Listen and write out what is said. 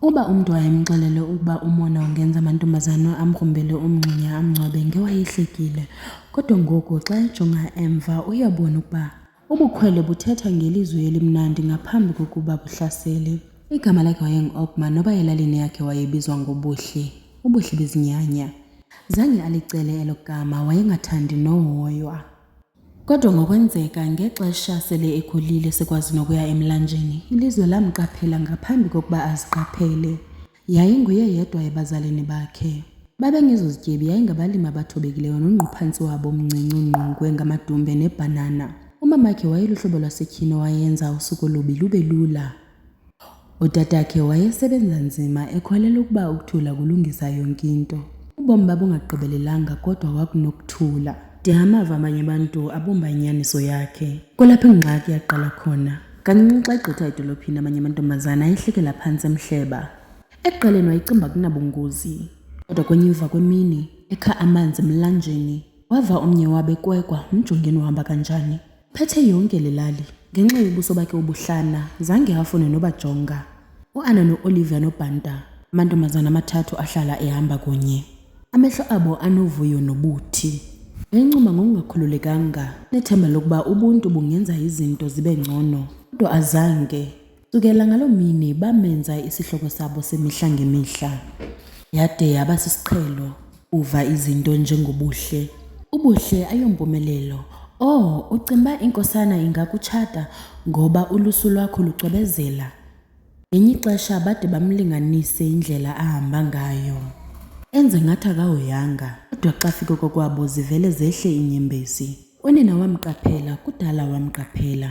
Uba umntu wayemxelele ukuba umona ungenza amantombazana amgrumbele umngxunya amngcwabe ngewayehlekile, kodwa ngoku xa ejonga emva uyabona ukuba ubukhwele buthetha ngelizwi elimnandi ngaphambi kokuba buhlasele. Igama lakhe wayengu-Oakman noba elalini yakhe wayebizwa ngobuhle, ubuhle bezinyanya. Zange alicele elo gama, wayengathandi nohoywa. Kodwa ngokwenzeka ngexesha sele ekhulile sekwazi nokuya emlanjeni, ilizwe lamqaphela ngaphambi kokuba aziqaphele. Yayinguye yedwa ebazalini bakhe. Babengezozityebi, yayingabalimi abathobekileyo nongquphantsi wabo mncinci ungqungwe ngamadumbe nebhanana. Umamakhe wayeluhlobo lwasetyhini wayenza usuku lubi lube lula. Utatakhe wayesebenza nzima ekholelwa ukuba ukuthula kulungisa yonke into. Ubomi babungagqibelelanga kodwa wakunokuthula. De amava abanye abantu abumba inyaniso yakhe. Kulapho ingxaki yaqala khona. Kancinci xa egqitha edolophini amanye amantombazana ayehlekela phantsi emhleba. Ekuqaleni wayecinga kunabungozi. Kodwa kwenye emva kwemini, ekha amanzi emlanjeni, wava omnye wabo ekwekwa umjongeni uhamba kanjani. Phethe yonke le lali. Ngenxa yobuso bakhe obuhlana, zange afune nobajonga. U-Anna no-Olivia nobhanta, amantombazana amathathu ahlala ehamba kunye. Amehlo abo anovuyo nobuthi. Wayencuma ngokungakhululekanga, nethemba lokuba ubuntu bungenza izinto zibe ngcono, kodwa azange. Sukela ngaloo mini bamenza isihloko sabo semihla ngemihla. Yade yaba sisiqhelo uva izinto njengobuhle. Ubuhle ayompumelelo. Ucimba inkosana ingakutshata ngoba ulusu lwakho lucwebezela. Ngenye ixesha bade bamlinganise indlela ahamba ngayo. Enze ngathi akahoyanga, kodwa xa fika kokwabo zivele zehle iinyembezi. Unina wamqaphela, kudala wamqaphela.